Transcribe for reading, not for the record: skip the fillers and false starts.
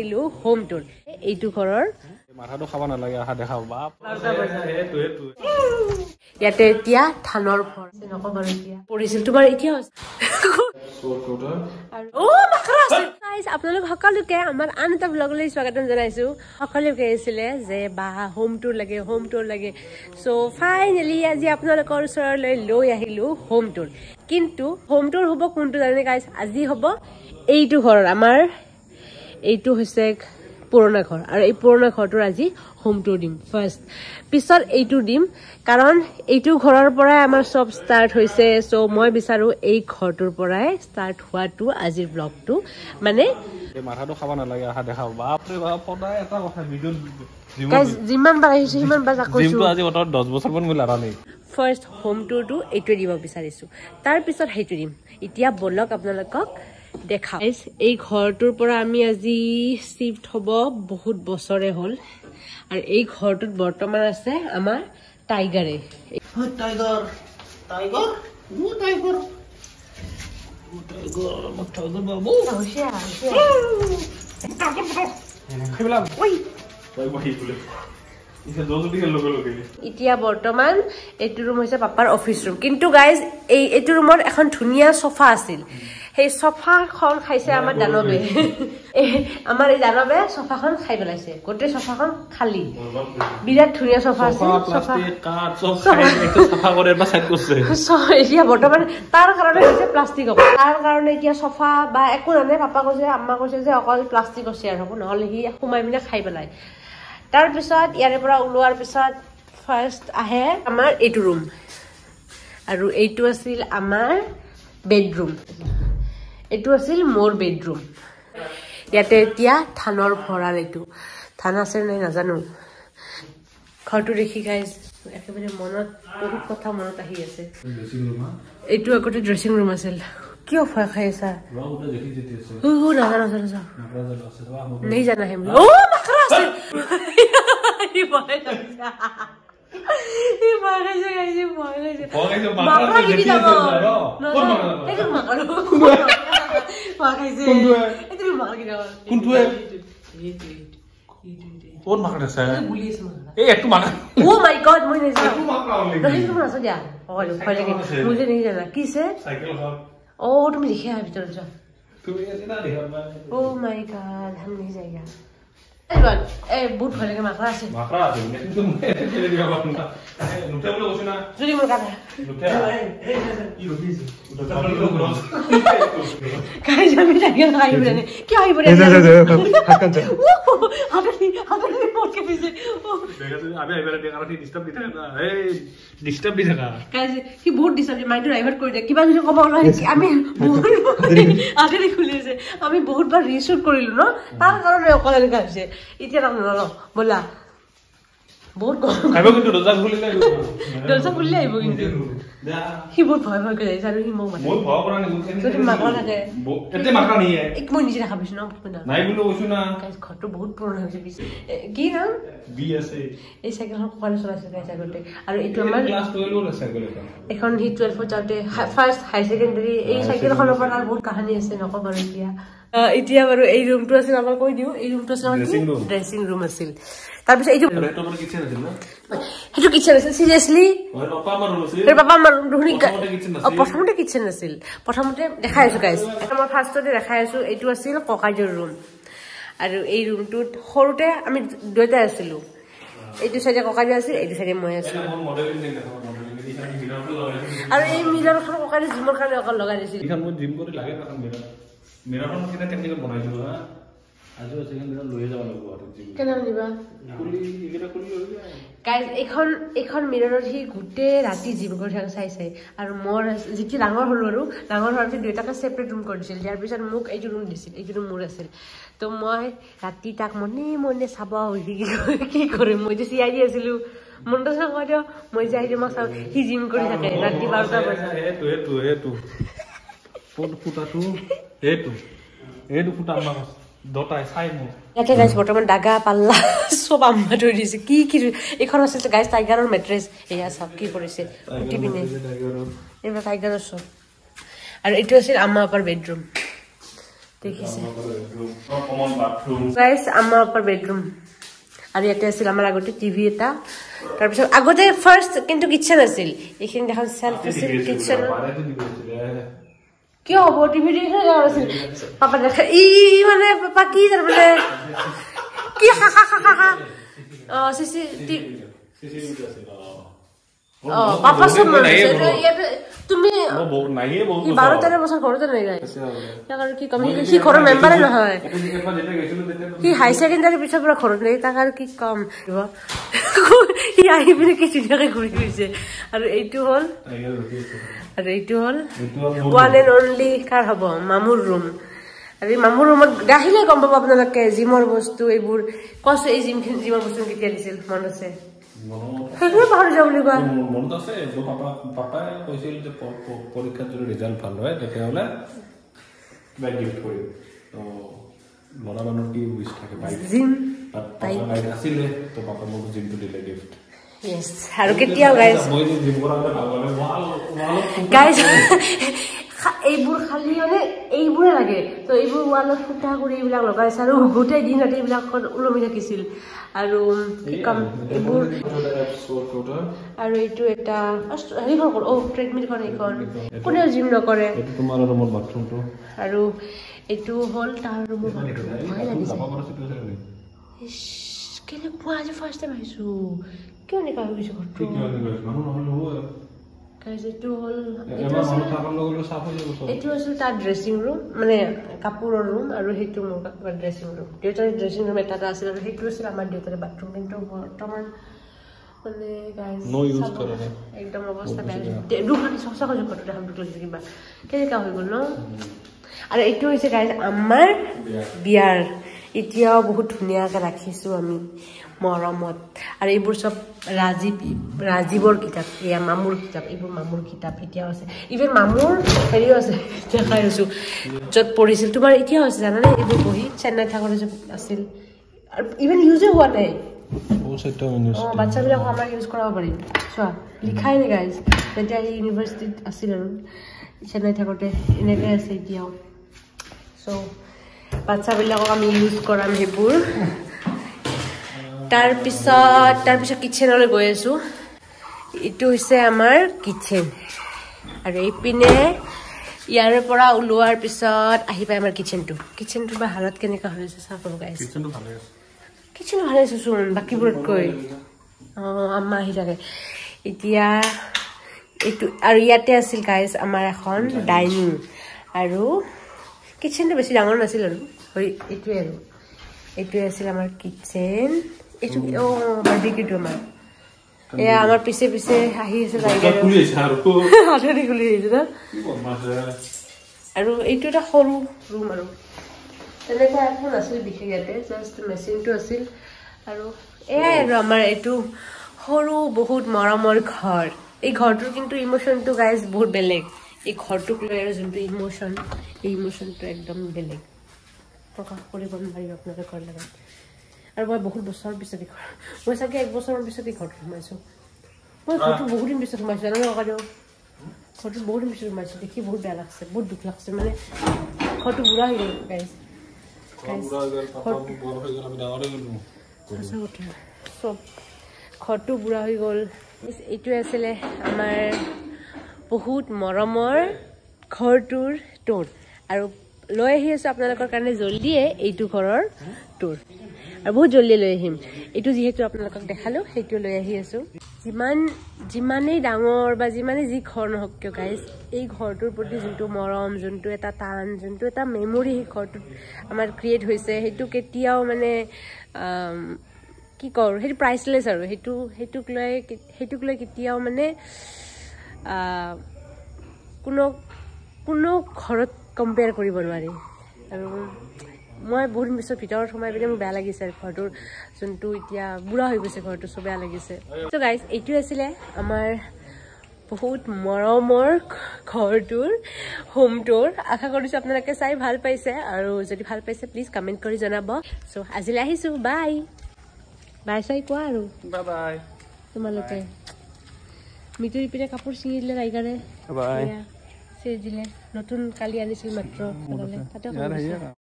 Hello, home tour. এইটো ঘৰৰ মাথাটো খাব নালাগে আহা দেখাও বাপ ইয়াতে এতিয়া ধানৰ ঘৰ আছে নকব এতিয়া পৰিছিল তোমাৰ এতিয়া ও মাখৰা আছে গাইস আপোনালোক সকলোকে আমাৰ আন এটা ব্লগলৈ স্বাগতম জনাইছো সকলোৱে কৈছিলে যে বা হোম টুৰ লাগে সো ফাইনালি আজি আপোনালোকৰ ওচৰলৈ লৈ আহিলো হোম টুৰ কিন্তু হোম টুৰ হ'ব কোনটো জানে গাইস আজি হ'ব এইটো ঘৰ আমাৰ এইটো হৈছে পুৰণা ঘৰ আৰু এই পুৰণা ঘৰটোৰ আজি হোম টুৰ দিম ফাৰ্ষ্ট পিছত এইটো দিম কাৰণ এইটো ঘৰৰ পৰাই আমাৰ সব ষ্টাৰ্ট হৈছে সো মই বিচাৰো এই ঘৰটোৰ পৰাই ষ্টাৰ্ট হোৱাটো আজিৰ ব্লগটো মানে মাথাটো খাব নালাগে আহা দেখাও বাপ ৰে বাপ পদায় এটা কথা ভিডিও গাইস যিমান বাৰ আহিছে সিমান বাৰ কৈছো জিমটো আজি ওতৰ 10 বছৰ মান মই লাৰা নাই ফাৰ্ষ্ট হোম টুৰটো এইটো দিব বিচাৰিছো তাৰ পিছত হেইটো দিম এতিয়া বলক আপোনালোকক দেখা এই ঘৰটোৰ পৰা আমি আজি শিফট হ'ব বহুত বছৰে হ'ল আৰু এই ঘৰটোত বৰ্তমান আছে আমাৰ টাইগাৰে টাইগাৰ বাবু এতিয়া বৰ্তমান এইটো ৰুম হৈছে পাপাৰ অফিচ ৰুম কিন্তু গাইজ এইটো ৰুমত এখন ধুনীয়া সোফা আছিল সেই সোফাখন খাইছে আমাৰ দানবে আমাৰ এই দানবে সোফাখন খাই পেলাইছে গোটেই সোফাখন খালি বিৰাট ধুনীয়া সোফা আছিল প্লাষ্টিক কাট সব খাই একটু সাফা কৰে বা সাইড কৰছে এতিয়া বৰ্তমান তাৰ কাৰণে হৈছে প্লাষ্টিক তাৰ কাৰণে এতিয়া সোফা বা একো নানে পাপা কৈছে আম্মা কৈছে যে অকল প্লাষ্টিকৰ চেয়াৰ হ'ব নহলে সি সোমাই মিনে খাই পেলাই তাৰ পিছত ইয়াৰে পৰা ওলোৱাৰ পিছত ফাৰ্ষ্ট আহে আমাৰ এইটো ৰুম আৰু এইটো আছিল আমাৰ বেডৰুম এইটো আছিল মোৰ বেডৰুম ইয়াতে এতিয়া ধানৰ ভঁৰাল এইটো ধান আছে নাই নাজানো ঘৰটো দেখি গাইজ একেবাৰে মনত বহুত কথা মনত আহি আছে এইটো আগতে ড্ৰেছিং ৰুম আছিল কিয় ভয় খাই আছা नहीं जाना है मुझे ओ मखरा से ये भय लगता ये भय से ऐसे भय से मखरा की যাব কোন মখরা এই মখরা ভয় से এই তুমি মখরা কি যাব কোনটো কোন মখরা আছে পুলিশ মখরা এই একটু মখরা ओ माय गॉड মই नहीं जाना একটু মখরা হলে नहीं तुम ना सो जा भय लगे मुझे नहीं जाना किसे साइकिल का ओ तुम लिखे है भीतर जा তুমি এটা দেখো না ओ माय गॉड हम नहीं जाएगा ए बहुत भय लगे मखरा আছে কিন্তু ছেড়ে দিবা বাপনা নুতে বলে বসে না যদি মোর কাটা নুতে ই রবিজ ওটা তো গ্রস কাই আমি টাইগার খাইব না কি হইব রে হাকান মোকে পিছে দেখা তুমি আমি আইবারে দেখাতে ডিস্টার্ব দিতে না এই ডিস্টার্ব দি থাকা কাজ কি বহুত ডিস্টার্ব মাইন্ড ডাইভার্ট কৰি দে কিবা যদি কব লাগে আমি বহুত আগেৰে খুলিছে আমি বহুত বাৰ ৰিশুট কৰিলো ন তাৰ কাৰণে অকলে দেখা হৈছে এতিয়া নাম ন বলা বহুত খাইব কিন্তু দরজা খুলিলে আহিব কিন্তু সি বহুত ভয় ভয় কৰি আছে আৰু সি মোক মই ভয় কৰা নাই যদি মাকৰা থাকে এতে মাকৰা নাই এক মই নিজে দেখা পাইছো ন নাই বুলি কৈছো না গাইস ঘৰটো বহুত পুৰণা হৈছে কি নাম বি আছে এই সাইকেলখন কলে চলাইছে গাইস আগতে আৰু এইটো আমাৰ ক্লাস 12 আছে সাইকেল এখন হি 12 যাওঁতে ফাৰ্ষ্ট হাই সেকেন্ডাৰী এই সাইকেলখনৰ পৰা বহুত কাহিনী আছে নকব বাৰু এতিয়া বাৰু এই ৰুমটো আছিল আমাৰ কৈ দিও এই ৰুমটো আছিল আমাৰ ড্ৰেছিং ৰুম আছিল তাৰপিছত এইটো কিচেন আছিল না হেটো কিচেন আছিল সিৰিয়াসলি হয় পাপা আমাৰ ৰুম আছিল পাপা আমাৰ ৰুম ধুনি প্ৰথমতে কিচেন আছিল প্ৰথমতে দেখাই আছো গাইস মই ফাৰ্ষ্টতে দেখাই আছো এইটো আছিল ককাইজৰ ৰুম আৰু এই ৰুমটোত সৰুতে আমি দুইটা আছিলো এইটো সাইডে ককাইজ আছিল এইটো সাইডে মই আছিলো আৰু এই মিৰৰখন ককাইজে জিমৰ কাৰণে অকল লগাই দিছিল ইখান মই জিম কৰি লাগে না মিৰৰখন কিনা টেকনিকেল বনাইছো হা আজি সেকেন্ড মিৰৰ লৈ যাব লাগিব আৰু জিম কেনে নিবা কুলি ইগেটা কুলি হৈ যায় গাইস এখন মিৰৰত হি গুটে ৰাতি জিম কৰি থাকা চাই আৰু মোৰ যেতি ডাঙৰ হলো আৰু ডাঙৰ হোৱাৰ দুইটাকে সেপাৰেট ৰুম কৰি দিছিল ইয়াৰ পিছত মোক এইটো ৰুম দিছিল এইটো ৰুম মোৰ আছিল তো মই ৰাতি তাক মনে চাব হৈ কি কৰিম মই যে চিআই দি আছিলো মনটো চাই দিও মই যাই দিম চাও হি জিম কৰি থাকে ৰাতি 12টা বজা এটো ফুটাটো এটো ফুটা আমাৰ দটাই চাই মোৰ ইয়াতে গাইস বৰ্তমান দাগা পাল্লা সব আম্মা থৈ দিছে কি এখন আছিল গাইস টাইগাৰৰ মেট্ৰেছ এয়া সব কি কৰিছে উঠি পিনে এইবা টাইগাৰৰ সব আৰু এইটো আছিল আম্মা আপাৰ বেডৰুম দেখিছে কমন বাথৰুম গাইস আমাৰ ওপৰ বেডৰুম আৰু ইয়াতে আছিল আমাৰ আগতে টিভি এটা তাৰপিছত আগতে ফাৰ্ষ্ট কিন্তু কিচেন আছিল এইখিনি দেখান সেলফ আছিল কিচেন কি হ'ব টিভি দেখে আছিল পাপা দেখা মানে পাপা কি মানে কি হা সিসি পাপা সব তুমি নাইয়ে বহুত 12-13 বছৰ ঘৰতে নাই গাই তাকাৰ কি কম কি ঘৰৰ মেম্বাৰে নহয় কি হাই সেকেন্ডাৰী পিছৰ পৰা ঘৰত নাই তাকাৰ কি কম ই আহি পিনে কি চিন্তাকে ঘূৰি গৈছে আৰু এইটো হ'ল ওৱান এণ্ড অনলি কাৰ হ'ব মামুৰ ৰুম আৰু এই মামুৰ ৰুমত আহিলে গম পাব আপোনালোকে জিমৰ বস্তু এইবোৰ কৈছে এই জিমৰ বস্তু কেতিয়া দিছিল মনত আছে সেইবোৰ পাহৰি যাব বুলি কোৱা মনত আছে পাপাই কৈছিল যে পৰীক্ষাত যদি ৰিজাল্ট ভাল হয় তেতিয়াহ'লে কিবা গিফ্ট কৰিম তো ল'ৰা মানুহৰ কি উইচ থাকে বাইক জিম বাইক আছিলে তো পাপা মোক জিমটো দিলে গিফ্ট Yes, আৰু কেতিয়াও গাইজ মই জিম কৰা ভাল লাগে গাইজ এইবোৰ খালি মানে এইবোৰে লাগে তো এইবোৰ ৱালত ফুটা কৰি এইবিলাক লগাইছে আৰু গোটেই দিন ৰাতি এইবিলাক ওলমি থাকিছিল আৰু কি কাম এইবোৰ আৰু এইটো এটা হেৰি কৰ ট্ৰেডমিল কৰে এইখন কোনেও জিম নকৰে এইটো তোমাৰ ৰুমৰ বাথৰুমটো আৰু এইটো হ'ল তাৰ ৰুমৰ বাথৰুম ভয় লাগিছে কেনেকুৱা আজি ফাৰ্ষ্ট টাইম আহিছোঁ কিয় এনেকুৱা হৈ গৈছে ঘৰটো এইটো হ'ল এইটো আছিল তাৰ ড্ৰেছিং ৰুম মানে কাপোৰৰ ৰুম আৰু সেইটো মোৰ ড্ৰেছিং ৰুম দেউতাৰ ড্ৰেছিং ৰুম এটা আছিল আৰু সেইটো আছিল আমাৰ দেউতাৰে বাথৰুম কিন্তু বৰ্তমান মানে একদম অৱস্থা বেয়া দুখ লাগিছে সঁচা কৈছোঁ ঘৰটো দেখা দুখ লাগিছে কিবা কেনেকুৱা হৈ গ'ল ন আৰু এইটো হৈছে গাইজ আমাৰ বিয়াৰ এতিয়াও বহুত ধুনীয়াকৈ ৰাখিছোঁ আমি মৰমত আৰু এইবোৰ চব ৰাজীৱৰ কিতাপ এয়া মামুৰ কিতাপ এইবোৰ মামুৰ কিতাপ এতিয়াও আছে ইভেন মামুৰ হেৰিও আছে দেখাই আছোঁ য'ত পঢ়িছিল তোমাৰ এতিয়াও আছে জানানে এইবোৰ বহি চেন্নাইত থাকোঁতে য'ত আছিল আৰু ইভেন ইউজে হোৱা নাই বাচ্চাবিলাকক আমাৰ ইউজ কৰাব পাৰিম চোৱা লিখাই নাই গাইজ তেতিয়া এই ইউনিভাৰ্চিটিত আছিল আৰু চেন্নাইত থাকোঁতে এনেকৈ আছে এতিয়াও চ' বাচ্চাবিলাকক আমি ইউজ কৰাম সেইবোৰ তাৰপিছত কিটচেনলৈ গৈ আছোঁ এইটো হৈছে আমাৰ কিটচেন আৰু এইপিনে ইয়াৰে পৰা ওলোৱাৰ পিছত আহি পায় আমাৰ কিটচেনটো বা হালত কেনেকুৱা হৈ আছে চাব গাইছ কিটচেন ভালে আছে চোন বাকীবোৰতকৈ আম্মা আহি থাকে এতিয়া এইটো আৰু ইয়াতে আছিল গাইজ আমাৰ এখন ডাইনিং আৰু কিটচেনটো বেছি ডাঙৰ নাছিল আৰু এইটোৱে আছিল আমাৰ কিটচেন এইটো বাৰ্বিকিউটো আমাৰ এয়া আমাৰ পিছে আহি আছে আৰু এইটো এটা সৰু ৰুম আৰু তেনেকুৱা একো নাছিল বিশেষ ইয়াতে জাষ্ট মেচিনটো আছিল আৰু এয়াই আৰু আমাৰ এইটো সৰু বহুত মৰমৰ ঘৰ এই ঘৰটোৰ কিন্তু ইমোশ্যনটো গাইজ বহুত বেলেগ এই ঘৰটোক লৈ আৰু যোনটো ইমোশ্যন এই ইমোশ্যনটো একদম বেলেগ প্ৰকাশ কৰিব নোৱাৰিব আপোনালোকৰ লগত আৰু মই বহুত বছৰৰ পিছত মই চাগে 1 বছৰৰ পিছত এই ঘৰটো সোমাইছোঁ মই ঘৰটো বহুত দিন পিছত সোমাইছোঁ জানো ককাদেউ ঘৰটো বহুত দিন পিছত সোমাইছোঁ দেখি বহুত বেয়া লাগছে বহুত দুখ লাগছে মানে ঘৰটো বুঢ়া হৈ গ'ল গাইজ চব ঘৰটো বুঢ়া হৈ গ'ল এইটোৱে আছিলে আমাৰ বহুত মৰমৰ ঘৰটোৰ টুৰ আৰু লৈ আহি আছোঁ আপোনালোকৰ কাৰণে জল্দিয়ে এইটো ঘৰৰ টুৰ আৰু বহুত জল্দি লৈ আহিম এইটো যিহেতু আপোনালোকক দেখালোঁ সেইটো লৈ আহি আছোঁ যিমানেই ডাঙৰ বা যিমানেই যি ঘৰ নহওক কিয় গাইজ এই ঘৰটোৰ প্ৰতি যোনটো মৰম যোনটো এটা টান যোনটো এটা মেমৰি সেই ঘৰটোত আমাৰ ক্ৰিয়েট হৈছে সেইটো কেতিয়াও মানে কি কওঁ সেইটো প্ৰাইচলেছ আৰু সেইটোক লৈ কেতিয়াও মানে কোনো ঘৰত কম্পেয়াৰ কৰিব নোৱাৰি আৰু মই বহুত পিছত ভিতৰত সোমাই পিনে মোৰ বেয়া লাগিছে ঘৰটোৰ যোনটো এতিয়া বুঢ়া হৈ গৈছে ঘৰটো চব বেয়া লাগিছে ত' গাইজ এইটো আছিলে আমাৰ বহুত মৰমৰ ঘৰটোৰ হোম টুৰ আশা কৰিছোঁ আপোনালোকে চাই ভাল পাইছে আৰু যদি ভাল পাইছে প্লিজ কমেণ্ট কৰি জনাব চ' আজিলৈ আহিছোঁ বাই চাই কোৱা আৰু বাই তোমালোকে মিতুৰ ইপিনে কাপোৰ ছিঙি দিলে টাইগাৰে চিৰিজিলে নতুন কালি আনিছিল মাত্ৰ তাতে